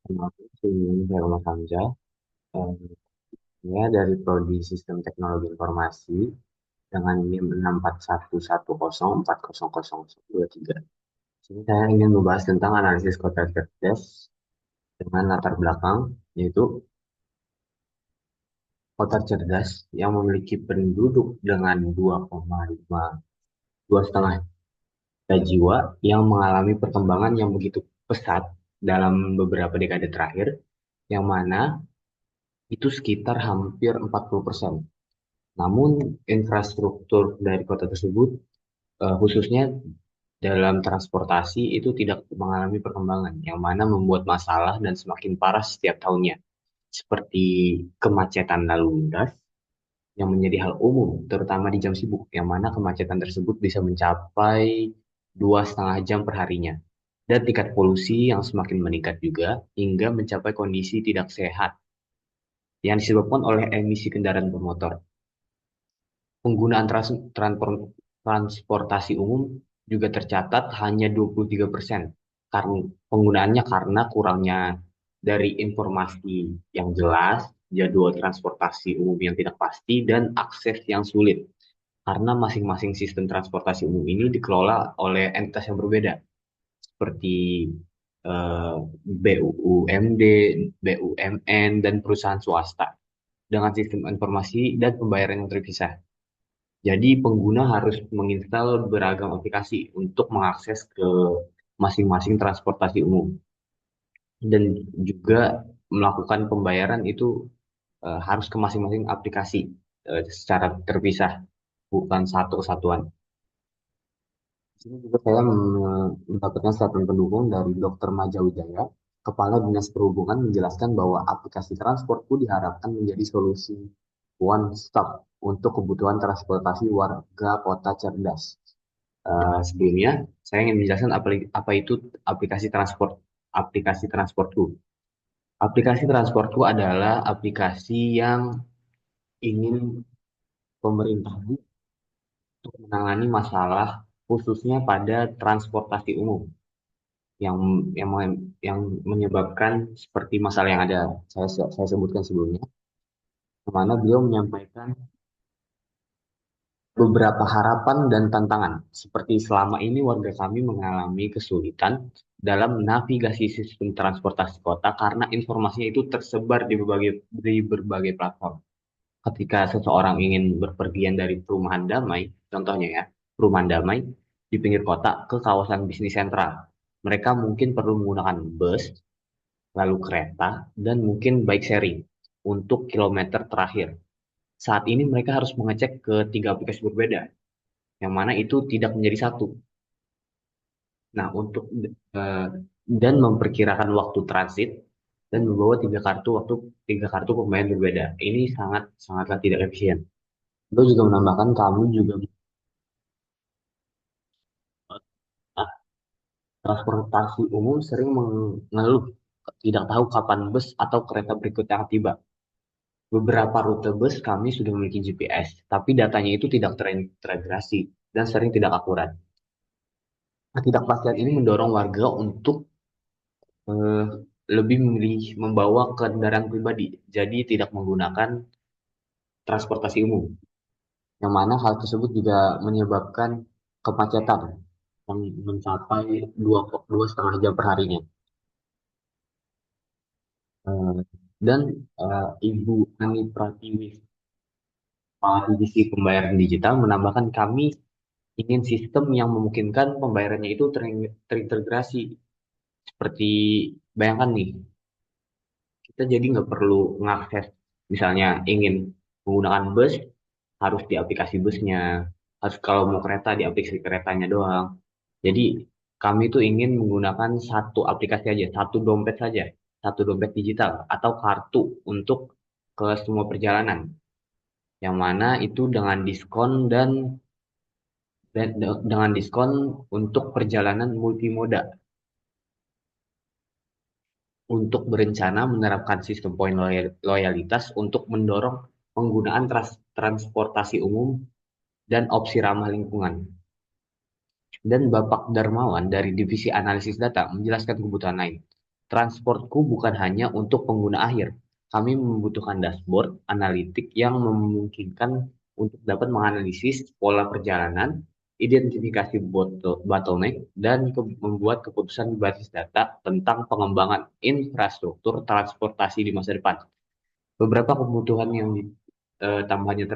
Terima kasih, Herma Hamza. Eh, Ya, dari Prodi Sistem Teknologi Informasi dengan NIM 64110400023. Sini saya ingin membahas tentang analisis kota cerdas dengan latar belakang, yaitu kota cerdas yang memiliki penduduk dengan 2,5 jiwa yang mengalami perkembangan yang begitu pesat dalam beberapa dekade terakhir, yang mana itu sekitar hampir 40%. Namun infrastruktur dari kota tersebut, khususnya dalam transportasi, itu tidak mengalami perkembangan, yang mana membuat masalah dan semakin parah setiap tahunnya, seperti kemacetan lalu lintas yang menjadi hal umum, terutama di jam sibuk, yang mana kemacetan tersebut bisa mencapai 2,5 jam per harinya. Dan tingkat polusi yang semakin meningkat juga, hingga mencapai kondisi tidak sehat yang disebabkan oleh emisi kendaraan bermotor. Penggunaan transportasi umum juga tercatat hanya 23% karena penggunaannya, karena kurangnya dari informasi yang jelas, jadwal transportasi umum yang tidak pasti, dan akses yang sulit. Karena masing-masing sistem transportasi umum ini dikelola oleh entitas yang berbeda, seperti BUMD, BUMN, dan perusahaan swasta, dengan sistem informasi dan pembayaran yang terpisah. Jadi pengguna harus menginstal beragam aplikasi untuk mengakses ke masing-masing transportasi umum, dan juga melakukan pembayaran itu harus ke masing-masing aplikasi secara terpisah, bukan satu kesatuan. Di sini juga saya mendapatkan statement pendukung dari Dr. Maja Wijaya, Kepala Dinas Perhubungan, menjelaskan bahwa aplikasi transportku diharapkan menjadi solusi one stop untuk kebutuhan transportasi warga kota cerdas. Sebelumnya, saya ingin menjelaskan apa itu aplikasi transport. Aplikasi transportku. Aplikasi transportku adalah aplikasi yang ingin pemerintah buat untuk menangani masalah, khususnya pada transportasi umum yang yang yang menyebabkan seperti masalah yang ada saya sebutkan sebelumnya, di mana beliau menyampaikan beberapa harapan dan tantangan, seperti selama ini warga kami mengalami kesulitan dalam navigasi sistem transportasi kota karena informasinya itu tersebar di berbagai platform. Ketika seseorang ingin berpergian dari perumahan damai, contohnya ya, perumahan damai di pinggir kota ke kawasan bisnis sentral, mereka mungkin perlu menggunakan bus, lalu kereta, dan mungkin bike sharing untuk kilometer terakhir. Saat ini mereka harus mengecek ke tiga aplikasi berbeda, yang mana itu tidak menjadi satu. Nah, eh, dan memperkirakan waktu transit dan membawa tiga kartu pembayaran berbeda. Ini sangatlah tidak efisien. Beliau juga menambahkan, kami juga ah, transportasi umum sering mengeluh tidak tahu kapan bus atau kereta berikutnya akan tiba. Beberapa rute bus kami sudah memiliki GPS, tapi datanya itu tidak terintegrasi dan sering tidak akurat. Ketidakpastian ini mendorong warga untuk eh, lebih memilih membawa kendaraan pribadi, jadi tidak menggunakan transportasi umum. Yang mana hal tersebut juga menyebabkan kemacetan yang mencapai 2,5 jam per harinya. Eh, dan Ibu Ani Pratiwi, Kepala Divisi Pembayaran Digital, menambahkan, kami ingin sistem yang memungkinkan pembayarannya itu terintegrasi. Seperti, bayangkan nih, kita jadi nggak perlu mengakses, misalnya ingin menggunakan bus, harus di aplikasi busnya, harus kalau mau kereta di aplikasi keretanya doang. Jadi kami tuh ingin menggunakan satu aplikasi aja, satu dompet digital atau kartu untuk ke semua perjalanan, yang mana itu dengan diskon untuk perjalanan multimoda, untuk berencana menerapkan sistem poin loyalitas untuk mendorong penggunaan transportasi umum dan opsi ramah lingkungan. Dan Bapak Darmawan dari Divisi Analisis Data menjelaskan kebutuhan lain. Transportku bukan hanya untuk pengguna akhir. Kami membutuhkan dashboard analitik yang memungkinkan untuk dapat menganalisis pola perjalanan, identifikasi bottleneck, dan membuat keputusan berbasis data tentang pengembangan infrastruktur transportasi di masa depan. Beberapa kebutuhan yang tambahannya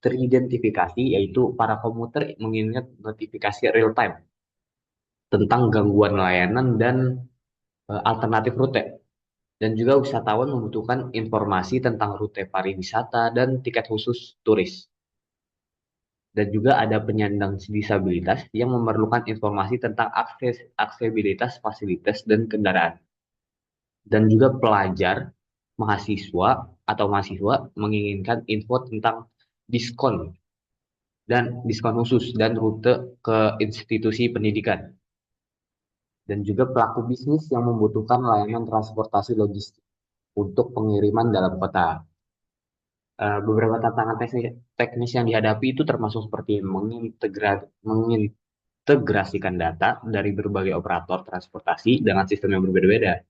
teridentifikasi yaitu para komuter mengingat notifikasi real time tentang gangguan layanan dan alternatif rute. Dan juga wisatawan membutuhkan informasi tentang rute pariwisata dan tiket khusus turis. Dan juga ada penyandang disabilitas yang memerlukan informasi tentang aksesibilitas fasilitas dan kendaraan. Dan juga pelajar, mahasiswa atau mahasiswa menginginkan info tentang diskon diskon khusus dan rute ke institusi pendidikan. Dan juga pelaku bisnis yang membutuhkan layanan transportasi logistik untuk pengiriman dalam kota. Beberapa tantangan teknis yang dihadapi itu termasuk seperti mengintegrasikan data dari berbagai operator transportasi dengan sistem yang berbeda-beda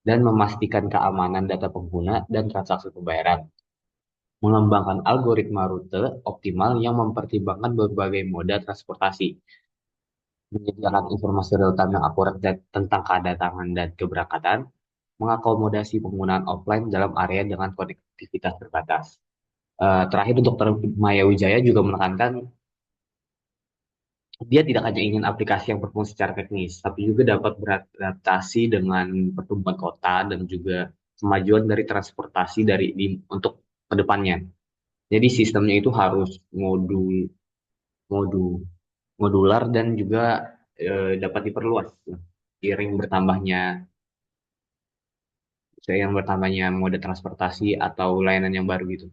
dan memastikan keamanan data pengguna dan transaksi pembayaran. Mengembangkan algoritma rute optimal yang mempertimbangkan berbagai moda transportasi, menyediakan informasi real-time yang akurat tentang kedatangan dan keberangkatan, mengakomodasi penggunaan offline dalam area dengan konektivitas terbatas. Terakhir untuk Maya Wijaya juga menekankan dia tidak hanya ingin aplikasi yang berfungsi secara teknis, tapi juga dapat beradaptasi dengan pertumbuhan kota dan juga kemajuan dari transportasi untuk kedepannya. Jadi sistemnya itu harus modul, modular dan juga dapat diperluas seiring bertambahnya moda transportasi atau layanan yang baru gitu.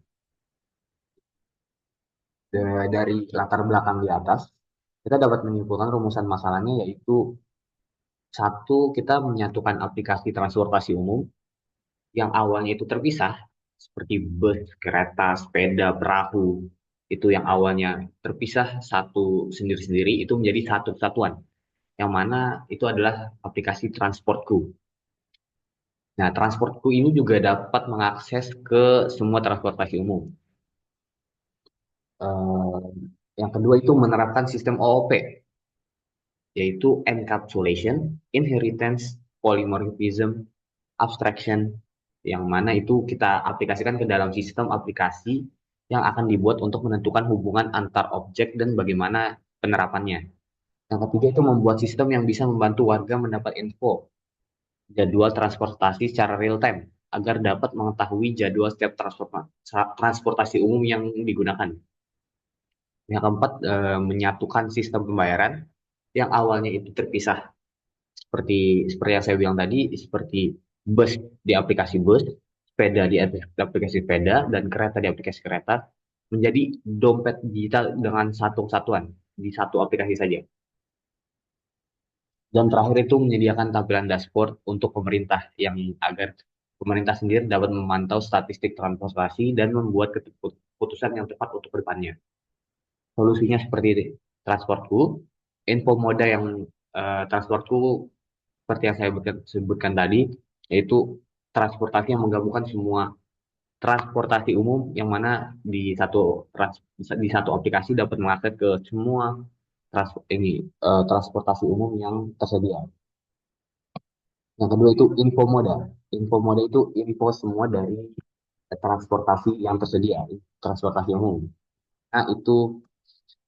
Dari latar belakang di atas, kita dapat menyimpulkan rumusan masalahnya yaitu satu, kita menyatukan aplikasi transportasi umum yang awalnya itu terpisah, seperti bus, kereta, sepeda, perahu, itu yang awalnya terpisah satu sendiri-sendiri, itu menjadi satu kesatuan, yang mana itu adalah aplikasi Transportku. Nah, Transportku ini juga dapat mengakses ke semua transportasi umum. Eh, yang kedua itu menerapkan sistem OOP, yaitu encapsulation, inheritance, polymorphism, abstraction, yang mana itu kita aplikasikan ke dalam sistem aplikasi yang akan dibuat untuk menentukan hubungan antar objek dan bagaimana penerapannya. Yang ketiga itu membuat sistem yang bisa membantu warga mendapat info jadwal transportasi secara real time agar dapat mengetahui jadwal setiap transportasi umum yang digunakan. Yang keempat, menyatukan sistem pembayaran yang awalnya itu terpisah seperti seperti yang saya bilang tadi, seperti bus di aplikasi bus, sepeda di aplikasi sepeda, dan kereta di aplikasi kereta, menjadi dompet digital dengan satu kesatuan di satu aplikasi saja. Dan terakhir itu menyediakan tampilan dashboard untuk pemerintah yang agar pemerintah sendiri dapat memantau statistik transportasi dan membuat keputusan yang tepat untuk kedepannya. Solusinya seperti ini. Transportku, info moda yang transportku seperti yang saya sebutkan tadi, yaitu transportasi yang menggabungkan semua transportasi umum yang mana di satu aplikasi dapat mengakses ke semua transportasi umum yang tersedia. Yang kedua itu info moda. Info moda itu info semua dari transportasi yang tersedia, transportasi umum. Nah, itu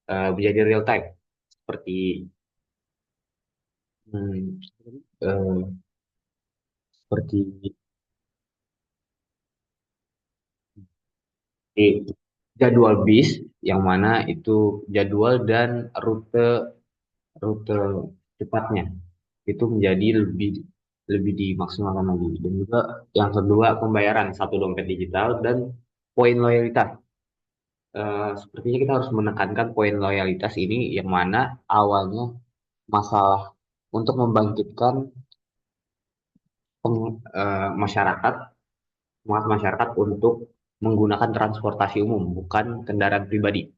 menjadi real time seperti hmm, eh, seperti di jadwal bis yang mana itu jadwal dan rute rute cepatnya itu menjadi lebih lebih dimaksimalkan lagi. Dan juga yang kedua pembayaran satu dompet digital dan poin loyalitas. Sepertinya kita harus menekankan poin loyalitas ini yang mana awalnya masalah untuk membangkitkan masyarakat, semangat masyarakat untuk menggunakan transportasi umum bukan kendaraan pribadi.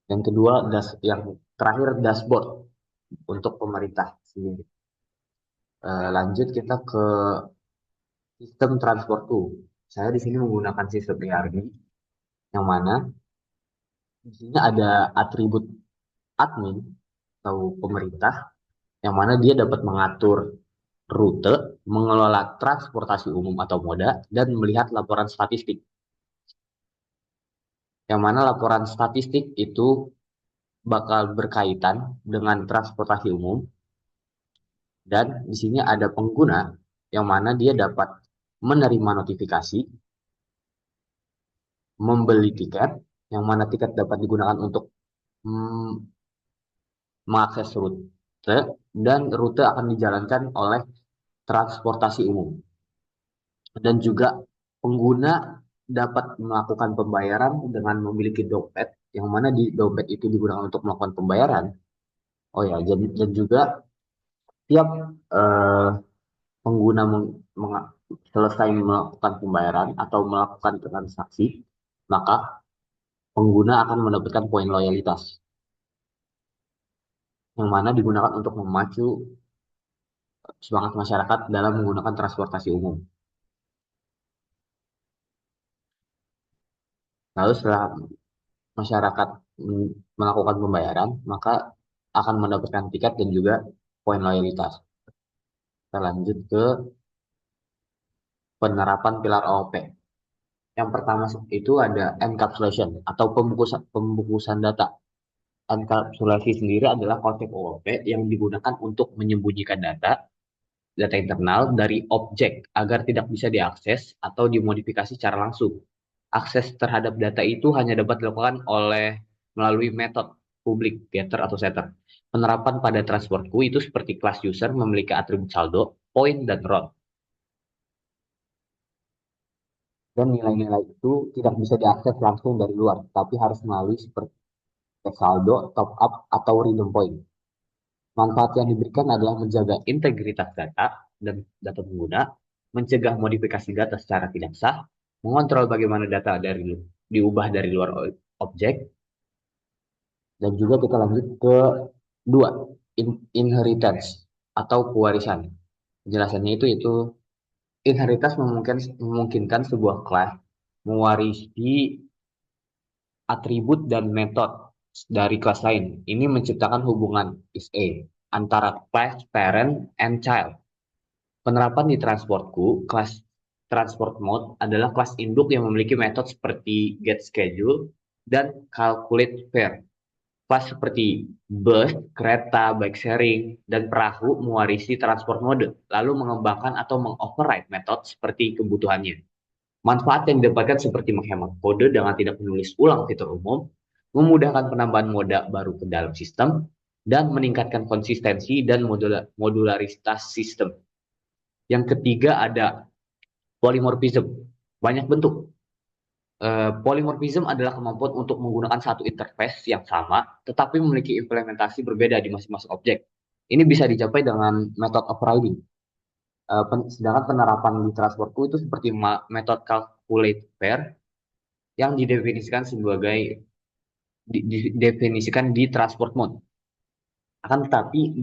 Yang kedua, yang terakhir dashboard untuk pemerintah sendiri. Lanjut kita ke sistem transportku. Saya di sini menggunakan sistem ERB, yang mana di sini ada atribut admin atau pemerintah, yang mana dia dapat mengatur rute, mengelola transportasi umum atau moda, dan melihat laporan statistik. Yang mana laporan statistik itu bakal berkaitan dengan transportasi umum, dan di sini ada pengguna yang mana dia dapat menerima notifikasi, membeli tiket, yang mana tiket dapat digunakan untuk mm, mengakses rute, dan rute akan dijalankan oleh transportasi umum. Dan juga pengguna dapat melakukan pembayaran dengan memiliki dompet, yang mana di dompet itu digunakan untuk melakukan pembayaran. Oh ya, dan juga tiap eh, pengguna selesai melakukan pembayaran atau melakukan transaksi, maka pengguna akan mendapatkan poin loyalitas, yang mana digunakan untuk memacu semangat masyarakat dalam menggunakan transportasi umum. Lalu setelah masyarakat melakukan pembayaran, maka akan mendapatkan tiket dan juga poin loyalitas. Kita lanjut ke penerapan pilar OOP. Yang pertama itu ada encapsulation atau pembukusan data. Enkapsulasi sendiri adalah konsep OOP yang digunakan untuk menyembunyikan data internal dari objek agar tidak bisa diakses atau dimodifikasi secara langsung. Akses terhadap data itu hanya dapat dilakukan melalui metode publik, getter atau setter. Penerapan pada transportku itu seperti kelas user memiliki atribut saldo, poin, dan route. Dan nilai-nilai itu tidak bisa diakses langsung dari luar, tapi harus melalui seperti saldo, top up, atau redeem point. Manfaat yang diberikan adalah menjaga integritas data dan data pengguna, mencegah modifikasi data secara tidak sah, mengontrol bagaimana data diubah dari luar objek, dan juga kita lanjut ke dua, inheritance atau pewarisan. Penjelasannya itu inheritance memungkinkan sebuah kelas mewarisi atribut dan metode dari kelas lain. Ini menciptakan hubungan is a antara class, parent, and child. Penerapan di transportku, kelas transport mode adalah kelas induk yang memiliki metode seperti get schedule dan calculate fare. Kelas seperti bus, kereta, bike sharing, dan perahu mewarisi transport mode, lalu mengembangkan atau mengoverride metode seperti kebutuhannya. Manfaat yang didapatkan seperti menghemat kode dengan tidak menulis ulang fitur umum, memudahkan penambahan moda baru ke dalam sistem, dan meningkatkan konsistensi dan modularitas sistem. Yang ketiga ada polymorphism, banyak bentuk. Polymorphism adalah kemampuan untuk menggunakan satu interface yang sama, tetapi memiliki implementasi berbeda di masing-masing objek. Ini bisa dicapai dengan method overriding. Sedangkan penerapan di transportku itu seperti method calculate pair yang didefinisikan di transport mode. Akan tetapi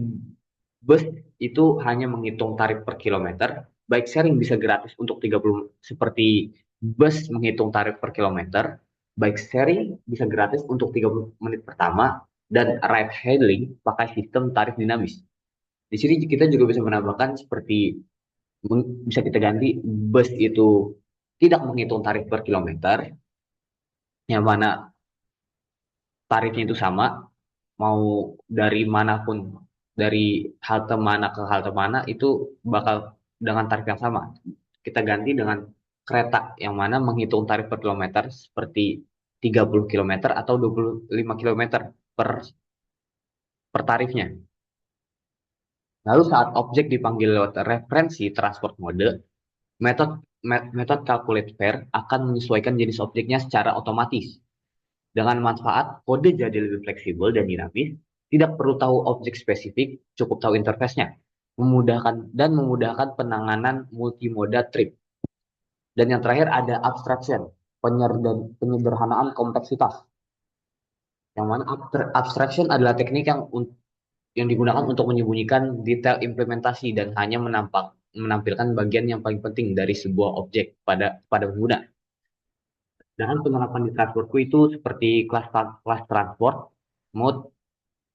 bus itu hanya menghitung tarif per kilometer, bike sharing bisa gratis untuk 30, seperti bus menghitung tarif per kilometer, bike sharing bisa gratis untuk 30 menit pertama, dan ride hailing pakai sistem tarif dinamis. Di sini kita juga bisa menambahkan seperti bisa kita ganti bus itu tidak menghitung tarif per kilometer, yang mana tarifnya itu sama, mau dari manapun, dari halte mana ke halte mana itu bakal dengan tarif yang sama. Kita ganti dengan kereta yang mana menghitung tarif per kilometer seperti 30 kilometer atau 25 kilometer per tarifnya. Lalu saat objek dipanggil lewat referensi transport mode, metode calculate fare akan menyesuaikan jenis objeknya secara otomatis. Dengan manfaat, kode jadi lebih fleksibel dan dinamis, tidak perlu tahu objek spesifik, cukup tahu interface-nya, memudahkan penanganan multimoda trip. Dan yang terakhir ada abstraction, penyederhanaan kompleksitas. Yang mana abstraction adalah teknik yang yang digunakan untuk menyembunyikan detail implementasi dan hanya menampilkan bagian yang paling penting dari sebuah objek pada pengguna. Dengan penerapan di transportku itu seperti kelas transport mode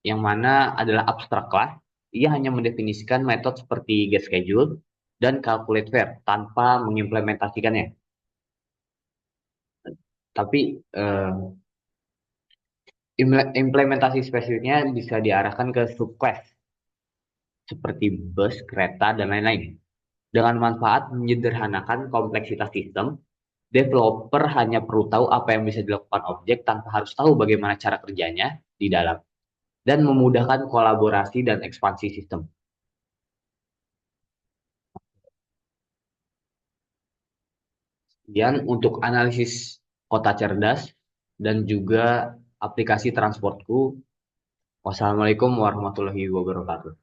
yang mana adalah abstrak class. Ia hanya mendefinisikan metode seperti get schedule dan calculate fare tanpa mengimplementasikannya. Tapi implementasi spesifiknya bisa diarahkan ke subclass seperti bus, kereta, dan lain-lain. Dengan manfaat menyederhanakan kompleksitas sistem, developer hanya perlu tahu apa yang bisa dilakukan objek tanpa harus tahu bagaimana cara kerjanya di dalam, dan memudahkan kolaborasi dan ekspansi sistem. Kemudian untuk analisis kota cerdas dan juga aplikasi transportku, wassalamualaikum warahmatullahi wabarakatuh.